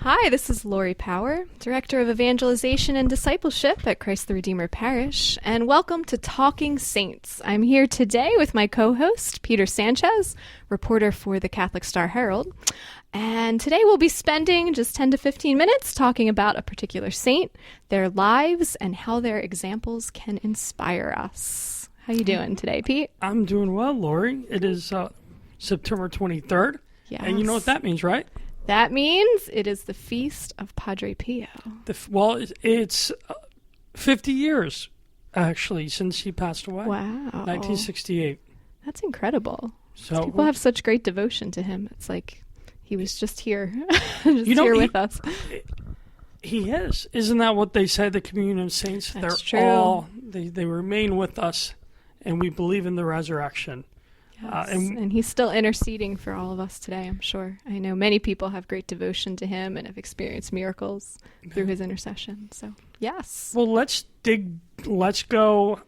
Hi, this is Laurie Power, Director of Evangelization and Discipleship at Christ the Redeemer Parish, and welcome to Talking Saints. I'm here today with my co-host, Peter Sanchez, reporter for the Catholic Star-Herald, and today we'll be spending just 10 to 15 minutes talking about a particular saint, their lives, and how their examples can inspire us. How you doing today, Pete? I'm doing well, Laurie. It is September 23rd, Yes. And you know what that means, right? That means it is the feast of Padre Pio. It's 50 years, actually, since he passed away. Wow. 1968. That's incredible. So People have such great devotion to him. It's like he was just here, here with us. He is. Isn't that what they say, the communion of saints? That's They're true. all, they remain with us, and we believe in the resurrection. Yes. And he's still interceding for all of us today, I'm sure. I know many people have great devotion to him and have experienced miracles through his intercession. So, yes. Well, let's go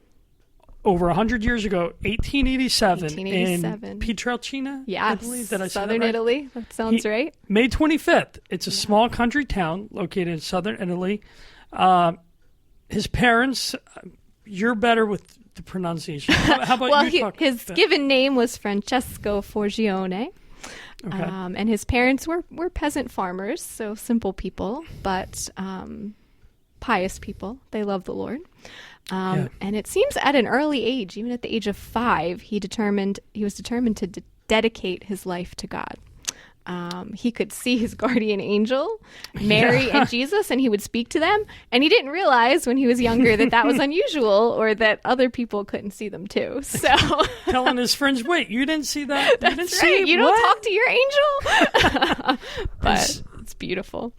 over 100 years ago, 1887. In Pietrelcina, yes, Italy. Did I say southern that right? Italy. That sounds right. May 25th. It's a small country town located in southern Italy. His parents, you're better with the pronunciation. How about you? His given name was Francesco Forgione. Okay. And his parents were peasant farmers, so simple people, but pious people. They love the Lord. And it seems at an early age, even at the age of 5, he was determined to dedicate his life to God. He could see his guardian angel, Mary and Jesus, and he would speak to them. And he didn't realize when he was younger that was unusual or that other people couldn't see them too. So telling his friends, wait, you didn't see that? That's you didn't right. See you don't what? talk to your angel? But it's beautiful.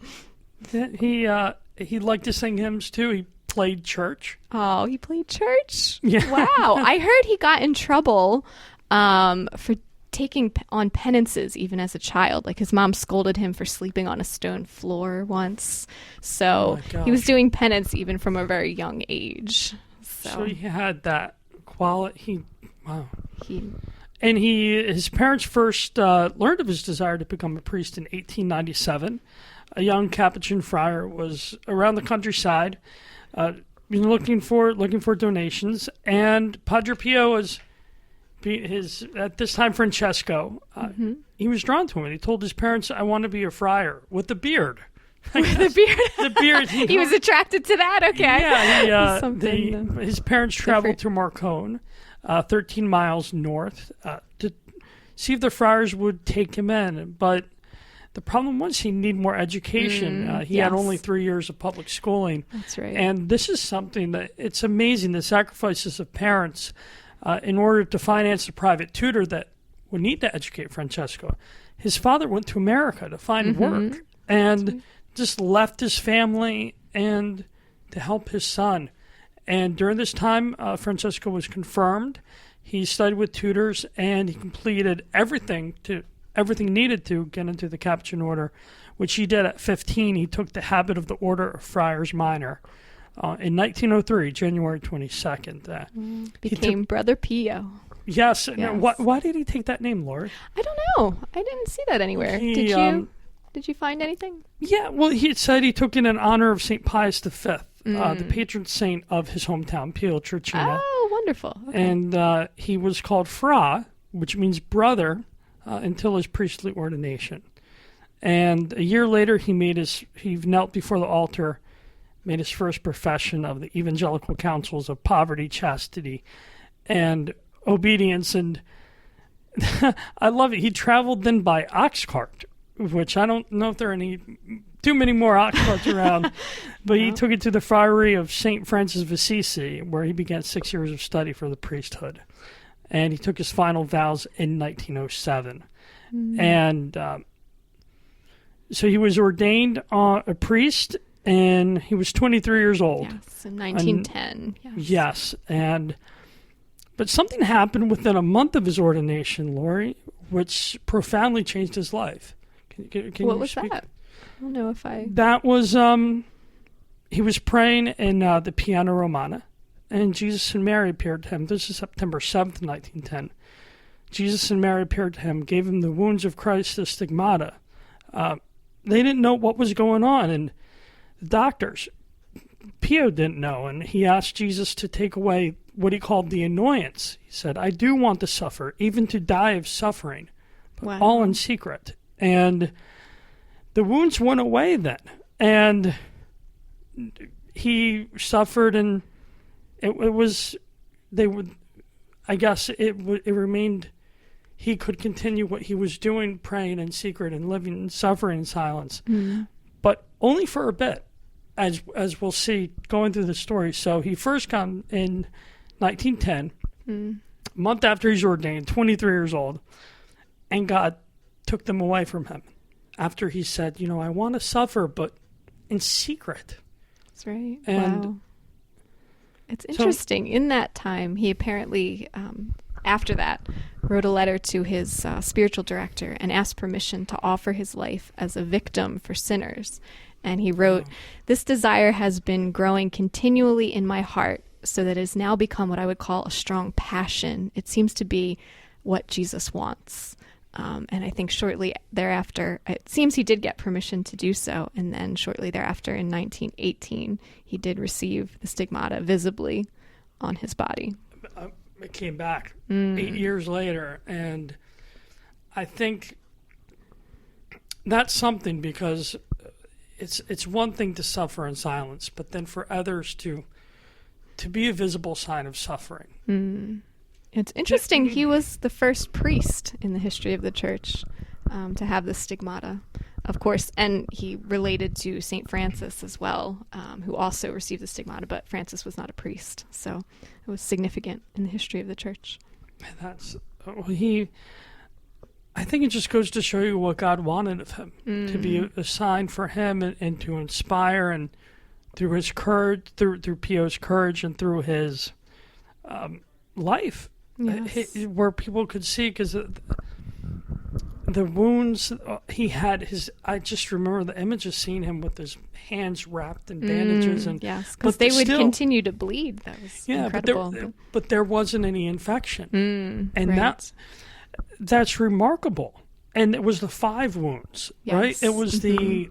He liked to sing hymns too. He played church. Oh, he played church? Yeah. Wow. I heard he got in trouble for taking on penances even as a child. Like his mom scolded him for sleeping on a stone floor once. So he was doing penance even from a very young age. So he had that quality. Wow. And his parents first learned of his desire to become a priest in 1897. A young Capuchin Friar was around the countryside looking for donations, and Padre Pio was at this time Francesco. He was drawn to him, and he told his parents, "I want to be a friar with a beard." With a beard? The beard. He was attracted to that? Okay. Yeah, his parents traveled to Marcone, 13 miles north, to see if the friars would take him in. But the problem was he needed more education. He had only 3 years of public schooling. That's right. And this is something that it's amazing, the sacrifices of parents in order to finance a private tutor that would need to educate Francesco. His father went to America to find work and just left his family and to help his son. And during this time, Francesco was confirmed. He studied with tutors, and he completed everything needed to get into the Capuchin order, which he did at 15. He took the habit of the Order of Friars Minor. In 1903, January 22nd. Became Brother Pio. Yes. Why did he take that name, Laurie? I don't know. I didn't see that anywhere. Did you find anything? Yeah, well, he said he took it in honor of St. Pius V, the patron saint of his hometown, Pietrelcina. Oh, wonderful. Okay. And he was called Fra, which means brother, until his priestly ordination. And a year later, he knelt before the altar, made his first profession of the evangelical counsels of poverty, chastity, and obedience. And I love it. He traveled then by ox cart, which I don't know if there are too many more ox carts around, but he took it to the friary of St. Francis of Assisi, where he began 6 years of study for the priesthood. And he took his final vows in 1907. And so he was ordained a priest, and he was 23 years old. Yes, in 1910. Yes. But something happened within a month of his ordination, Laurie, which profoundly changed his life. What was that? I don't know if I... That was, he was praying in the Piano Romana, and Jesus and Mary appeared to him. This is September 7th, 1910. Jesus and Mary appeared to him, gave him the wounds of Christ, the stigmata, they didn't know what was going on, and the doctors, Pio didn't know, and he asked Jesus to take away what he called the annoyance. He said, I do want to suffer, even to die of suffering, but all in secret. And the wounds went away then, and he suffered, and it remained, he could continue what he was doing, praying in secret and living and suffering in silence, but only for a bit, as we'll see going through the story. So he first came in 1910, a month after he's ordained, 23 years old, and God took them away from him after he said, I want to suffer, but in secret. That's right. And wow. It's interesting. In that time, he apparently, after that, wrote a letter to his spiritual director and asked permission to offer his life as a victim for sinners. And he wrote, this desire has been growing continually in my heart so that it has now become what I would call a strong passion. It seems to be what Jesus wants. And I think shortly thereafter, it seems he did get permission to do so. And then shortly thereafter, in 1918, he did receive the stigmata visibly on his body. It came back 8 years later. And I think that's something, because it's one thing to suffer in silence, but then for others to be a visible sign of suffering. It's interesting. He was the first priest in the history of the church to have the stigmata, of course, and he related to St. Francis as well, who also received the stigmata, but Francis was not a priest, so it was significant in the history of the church. I think it just goes to show you what God wanted of him, to be a sign for him and to inspire, and through his courage, through Pio's courage, and through his life. Yes. Where people could see, because the wounds he had, I just remember the image of seeing him with his hands wrapped in bandages, and yes, because they would continue to bleed. That was incredible. But there wasn't any infection, and right. that's remarkable. And it was the 5 wounds, right? It was the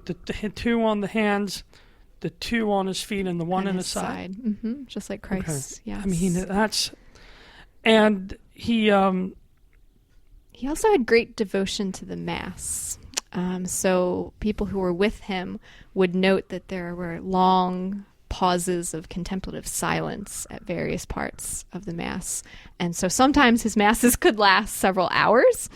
2 on the hands, the 2 on his feet, and the 1 in his side. Just like Christ. Okay. Yes. I mean, that's. And he also had great devotion to the Mass. So people who were with him would note that there were long pauses of contemplative silence at various parts of the Mass. And so sometimes his Masses could last several hours.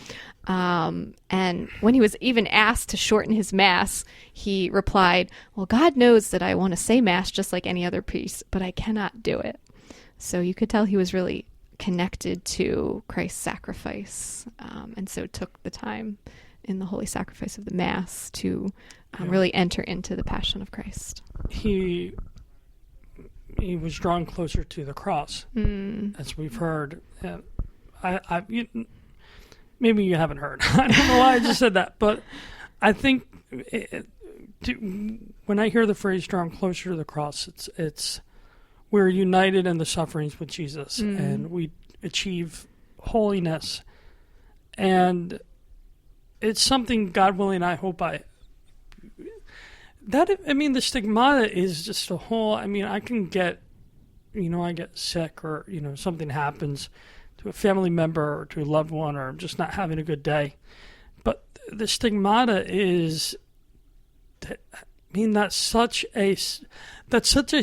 And when he was even asked to shorten his Mass, he replied, well, God knows that I want to say Mass just like any other priest, but I cannot do it. So you could tell he was really connected to Christ's sacrifice, and so took the time in the holy sacrifice of the Mass to really enter into the Passion of Christ. He was drawn closer to the cross, as we've heard. Maybe you haven't heard. I don't know why I just said that, but I think when I hear the phrase "drawn closer to the cross," it's we're united in the sufferings with Jesus, and we achieve holiness. And it's something, God willing, I hope the stigmata is just a whole, I can get, I get sick, or, something happens to a family member or to a loved one, or I'm just not having a good day. But the stigmata is, that's such a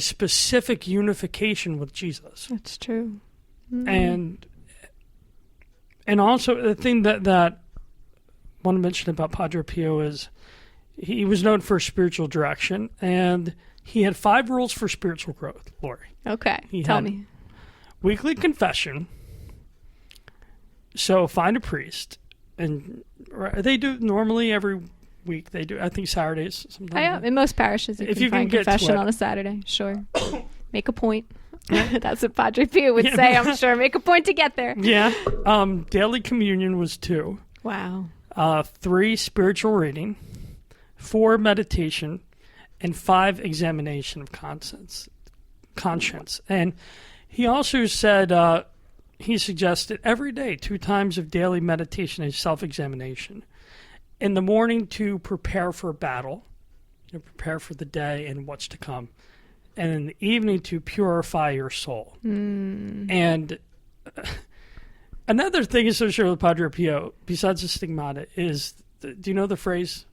specific unification with Jesus. That's true. And also the thing that I want to mention about Padre Pio is he was known for spiritual direction, and he had 5 rules for spiritual growth, Laurie. Okay, tell me. Weekly confession. So find a priest, and they do normally every week. They do, I think, Saturdays sometimes. In most parishes, you can find confession on a Saturday. Sure. Make a point. That's what Padre Pio would say, I'm sure. Make a point to get there. Yeah. Daily communion was 2. Wow. 3, spiritual reading. 4, meditation. And 5, examination of conscience. And he also said, he suggested every day 2 times of daily meditation and self-examination. in the morning to prepare for battle, prepare for the day and what's to come, and in the evening to purify your soul. And another thing associated with Padre Pio, besides the stigmata, is, do you know the phrase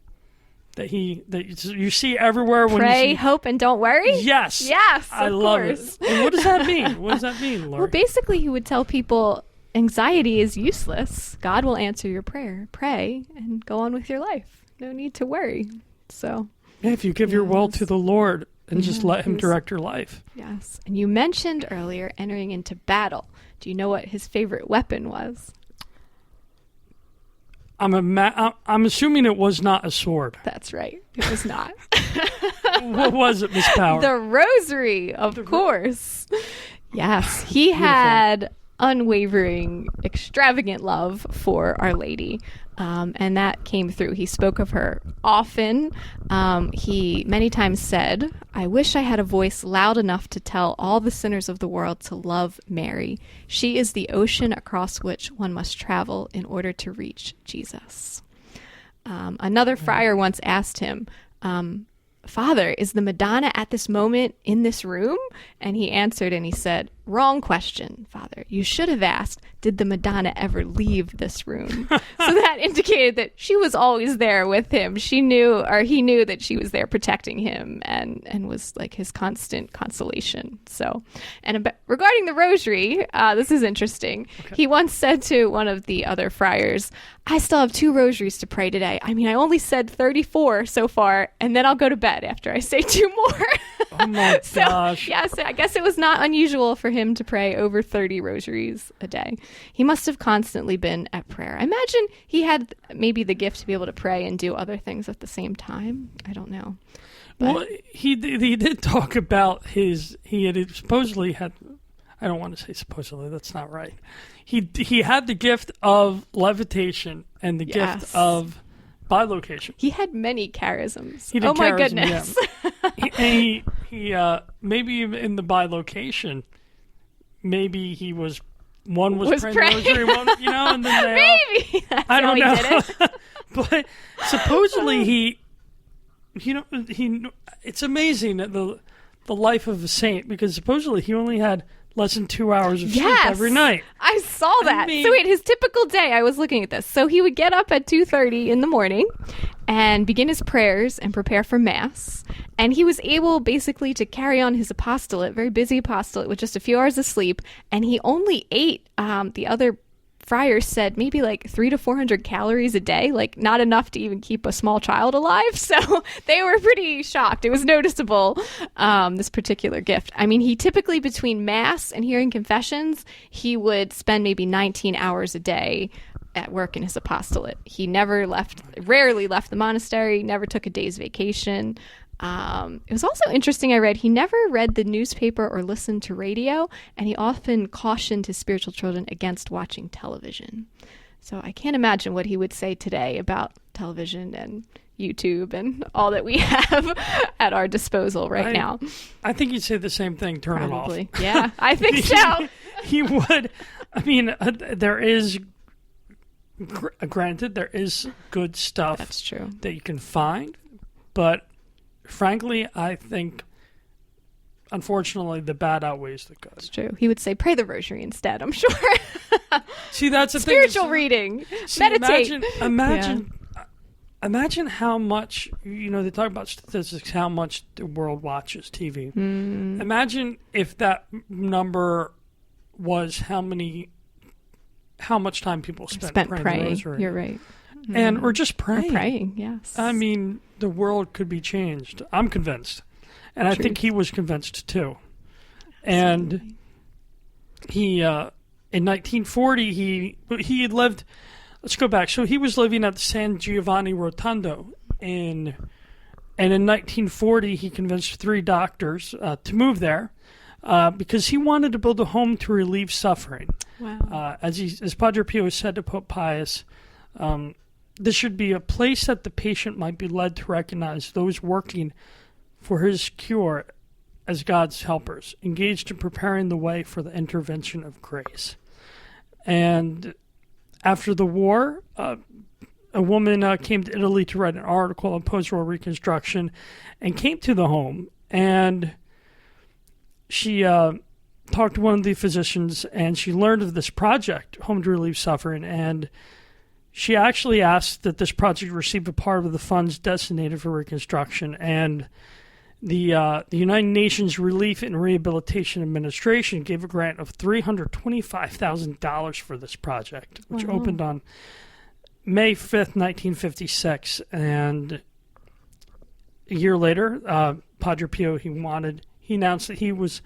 that you see everywhere? When Pray, you see, hope, and don't worry? Yes. Yes, I love it. And what does that mean? What does that mean, Laurie? Well, basically, he would tell people anxiety is useless. God will answer your prayer. Pray and go on with your life. No need to worry. So, yeah, if you give your will to the Lord and just let him direct your life. Yes. And you mentioned earlier entering into battle. Do you know what his favorite weapon was? I'm assuming it was not a sword. That's right. It was not. What was it, Miss Power? The rosary, of course. Yes. He had unwavering, extravagant love for Our Lady. And that came through. He spoke of her often. He many times said, I wish I had a voice loud enough to tell all the sinners of the world to love Mary. She is the ocean across which one must travel in order to reach Jesus. Another friar once asked him, Father, is the Madonna at this moment in this room? And he answered and he said, wrong question, Father. You should have asked, did the Madonna ever leave this room? So that indicated that she was always there with him. He knew that she was there protecting him and was like his constant consolation. So, and regarding the rosary, this is interesting. Okay. He once said to one of the other friars, I still have 2 rosaries to pray today. I mean, I only said 34 so far, and then I'll go to bed after I say 2 more. Oh my gosh. Yes, I guess it was not unusual for him to pray over 30 rosaries a day. He must have constantly been at prayer. I imagine he had maybe the gift to be able to pray and do other things at the same time. I don't know. But, well, he did talk about he had supposedly had, I don't want to say supposedly, that's not right. He had the gift of levitation and the gift of bilocation. He had many charisms. He did my charism, goodness. Yeah. he maybe in the bilocation, maybe he was praying the rosary, one, and then they maybe that's I don't how know. He did it. But supposedly he it's amazing that the life of a saint, because supposedly he only had less than 2 hours of sleep every night. I saw that. So wait, his typical day, I was looking at this. So he would get up at 2:30 in the morning and begin his prayers and prepare for Mass. And he was able basically to carry on his apostolate, very busy apostolate, with just a few hours of sleep. And he only ate, the other friars said, maybe like 300 to 400 calories a day, like not enough to even keep a small child alive. So they were pretty shocked. It was noticeable, this particular gift. I mean, he typically, between Mass and hearing confessions, he would spend maybe 19 hours a day at work in his apostolate. He rarely left the monastery, never took a day's vacation. It was also interesting, I read, he never read the newspaper or listened to radio, and he often cautioned his spiritual children against watching television. So I can't imagine what he would say today about television and YouTube and all that we have at our disposal now. I think he'd say the same thing, turn Probably. it off. Yeah, I think so. He would. I mean, there is, granted, there is good stuff. That's true. That you can find, but frankly, I think, unfortunately, the bad outweighs the good. It's true. He would say, pray the rosary instead, I'm sure. See, that's the spiritual thing. reading. See, meditate. Imagine how much, they talk about statistics, how much the world watches TV. Imagine if that number was how much time people spent praying the rosary. You're right. And or just praying. Or praying, yes. I mean, the world could be changed. I'm convinced. And I think he was convinced too. Absolutely. And he, in 1940, he had lived, let's go back. So he was living at the San Giovanni Rotondo. And in 1940, he convinced 3 doctors to move there because he wanted to build a home to relieve suffering. Wow. As Padre Pio said to Pope Pius, this should be a place that the patient might be led to recognize those working for his cure as God's helpers, engaged in preparing the way for the intervention of grace. And after the war, a woman came to Italy to write an article on post-war reconstruction and came to the home, and she talked to one of the physicians, and she learned of this project, Home to Relieve Suffering, and she actually asked that this project receive a part of the funds designated for reconstruction, and the United Nations Relief and Rehabilitation Administration gave a grant of $325,000 for this project, which opened on May 5th, 1956, and a year later, Padre Pio, he announced that he was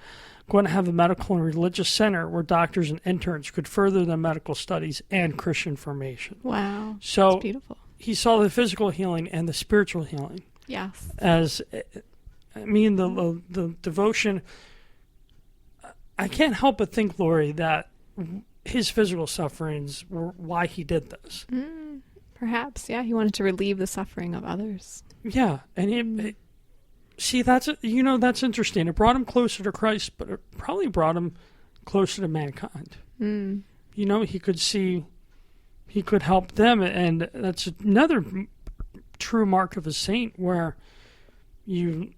going to have a medical and religious center where doctors and interns could further their medical studies and Christian formation. Wow. So that's beautiful. He saw the physical healing and the spiritual healing. Yes. As, I mean, the devotion, I can't help but think, Laurie, that his physical sufferings were why he did this. Perhaps, yeah. He wanted to relieve the suffering of others. Yeah, and see, that's interesting. It brought him closer to Christ, but it probably brought him closer to mankind. You know, he could help them, and that's another true mark of a saint, where you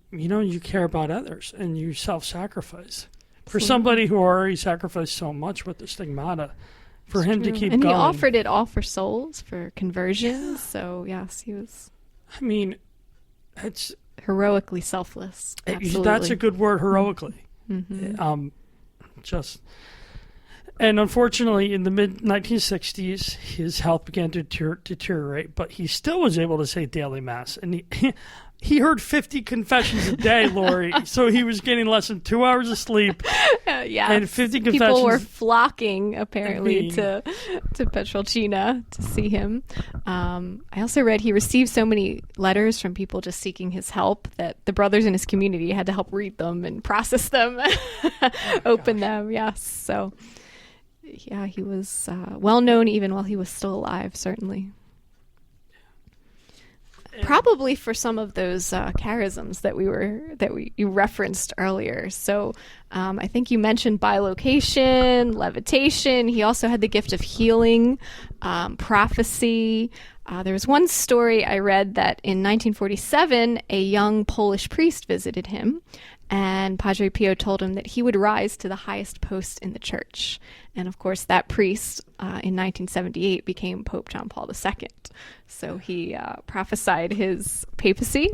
care about others and you self-sacrifice. For somebody who already sacrificed so much with the stigmata, for him to keep going. And he offered it all for souls, for conversions. Yeah. So, yes, he was... I mean, it's... heroically selfless. Absolutely. That's a good word, heroically. And unfortunately, in the mid-1960s, his health began to deteriorate, but he still was able to say daily Mass. And he heard 50 confessions a day, Laurie, so he was getting less than 2 hours of sleep. Yeah, and 50 confessions. People were flocking, apparently, to Pietrelcina to see him. I also read he received so many letters from people just seeking his help that the brothers in his community had to help read them and process them, open them. Yes, so... yeah, he was well known even while he was still alive, certainly. Probably for some of those charisms that you referenced earlier. So I think you mentioned bilocation, levitation. He also had the gift of healing, prophecy. There was one story I read that in 1947, a young Polish priest visited him, and Padre Pio told him that he would rise to the highest post in the church. And of course, that priest in 1978 became Pope John Paul II. So he prophesied his papacy.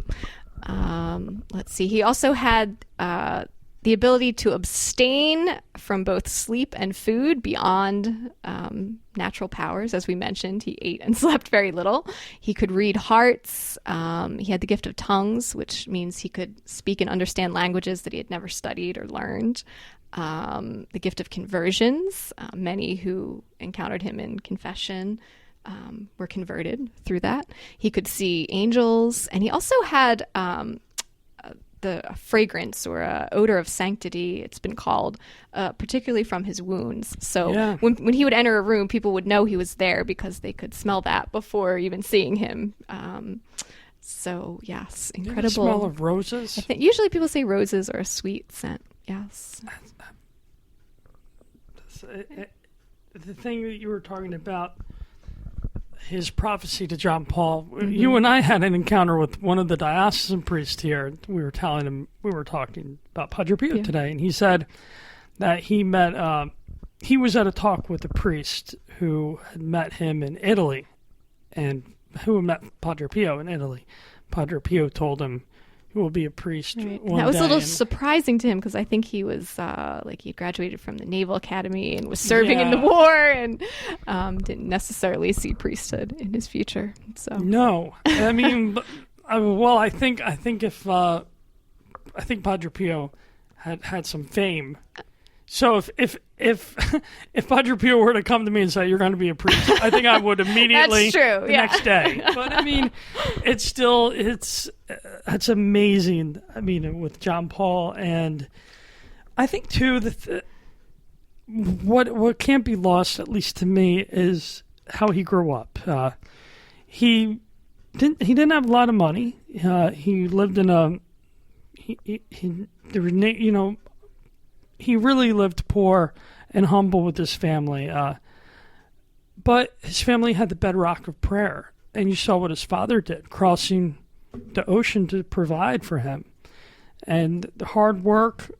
Let's see. He also had the ability to abstain from both sleep and food beyond natural powers. As we mentioned, he ate and slept very little. He could read hearts. He had the gift of tongues, which means he could speak and understand languages that he had never studied or learned. The gift of conversions. Many who encountered him in confession were converted through that. He could see angels, and he also had the fragrance or odor of sanctity, it's been called, particularly from his wounds. So when he would enter a room, people would know he was there because they could smell that before even seeing him. So yes, incredible. The smell of roses? I think usually people say roses or a sweet scent. Yes. The thing that you were talking about, his prophecy to John Paul. You and I had an encounter with one of the diocesan priests here. We were talking about Padre Pio today, and he said that he was at a talk with a priest who had met him in Italy, and who met Padre Pio in Italy. Padre Pio told him he will be a priest one day. That was a little surprising to him because I think he was he graduated from the Naval Academy and was serving in the war and didn't necessarily see priesthood in his future. So no, I mean, I think Padre Pio had some fame. So if Padre Pio were to come to me and say, you're going to be a priest, I think I would immediately the next day. But I mean, it's amazing. I mean, with John Paul, and I think too what can't be lost, at least to me, is how he grew up. He didn't have a lot of money. He lived in he really lived poor and humble with his family. But his family had the bedrock of prayer. and you saw what his father did, crossing the ocean to provide for him. And the hard work,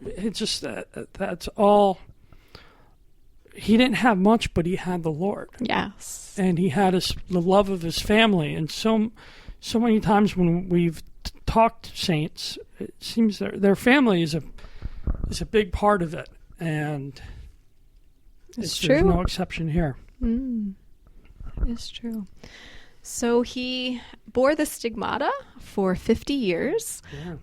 it's just that's all. He didn't have much, but he had the Lord. Yes. And he had the love of his family. And so many times when we've talked to saints, it seems their family is a big part of it. And it's true. There's no exception here. It's true. So he bore the stigmata for 50 years. Yeah.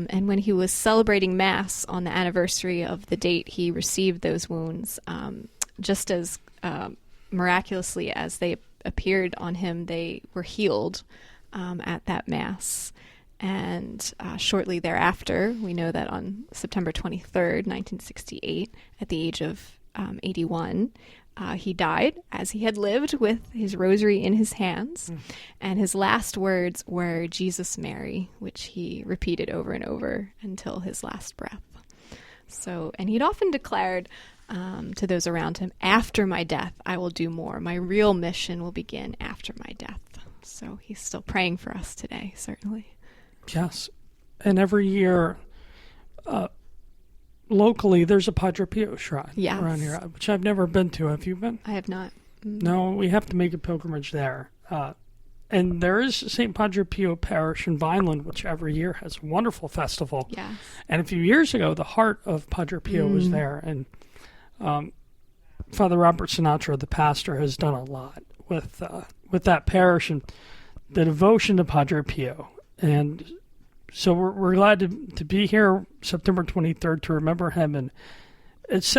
And when he was celebrating Mass on the anniversary of the date he received those wounds, just as miraculously as they appeared on him, they were healed at that Mass. And shortly thereafter, we know that on September 23rd, 1968, at the age of 81, he died as he had lived with his rosary in his hands. And his last words were, "Jesus, Mary," which he repeated over and over until his last breath. So, and he'd often declared to those around him, "After my death, I will do more. My real mission will begin after my death." So he's still praying for us today, certainly. Yes. And every year, locally, there's a Padre Pio shrine around here, which I've never been to. Have you been? I have not. No, we have to make a pilgrimage there. And there is St. Padre Pio Parish in Vineland, which every year has a wonderful festival. Yes. And a few years ago, the heart of Padre Pio was there. And Father Robert Sinatra, the pastor, has done a lot with that parish and the devotion to Padre Pio. And so we're glad to be here September 23rd to remember him. And it's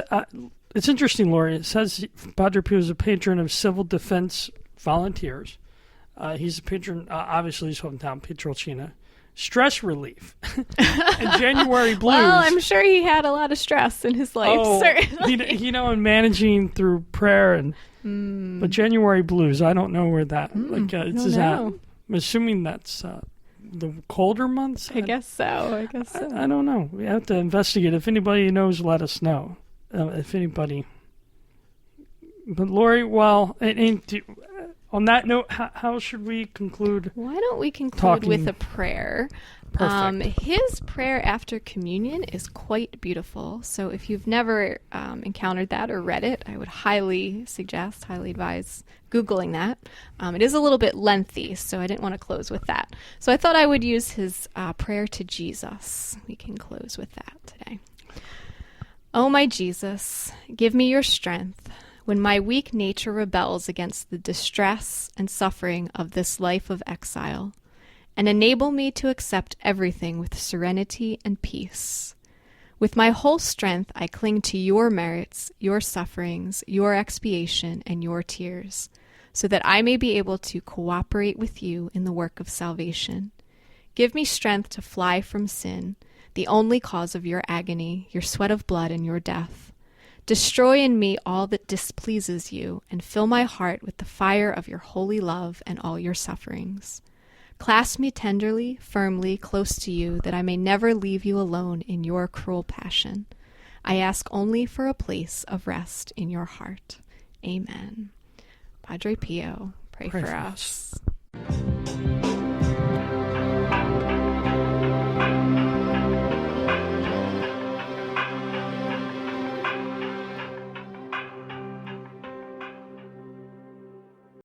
interesting, Laurie. It says Padre Pio is a patron of civil defense volunteers. He's a patron, obviously his hometown, Pietrelcina. Stress relief. And January blues. Well, I'm sure he had a lot of stress in his life, certainly. And managing through prayer. But January blues, I don't know where that, it's at. I'm assuming that's the colder months? I guess so. I don't know. We have to investigate. If anybody knows, let us know. If anybody. But Laurie, well, on that note, how should we conclude? Why don't we conclude with a prayer? Perfect. His prayer after communion is quite beautiful. So if you've never encountered that or read it, I would highly advise Googling that. It is a little bit lengthy, so I didn't want to close with that. So I thought I would use his prayer to Jesus. We can close with that today. Oh, my Jesus, give me your strength when my weak nature rebels against the distress and suffering of this life of exile, and enable me to accept everything with serenity and peace. With my whole strength, I cling to your merits, your sufferings, your expiation, and your tears, so that I may be able to cooperate with you in the work of salvation. Give me strength to fly from sin, the only cause of your agony, your sweat of blood, and your death. Destroy in me all that displeases you, and fill my heart with the fire of your holy love and all your sufferings. Clasp me tenderly, firmly, close to you, that I may never leave you alone in your cruel passion. I ask only for a place of rest in your heart. Amen. Padre Pio, pray for us.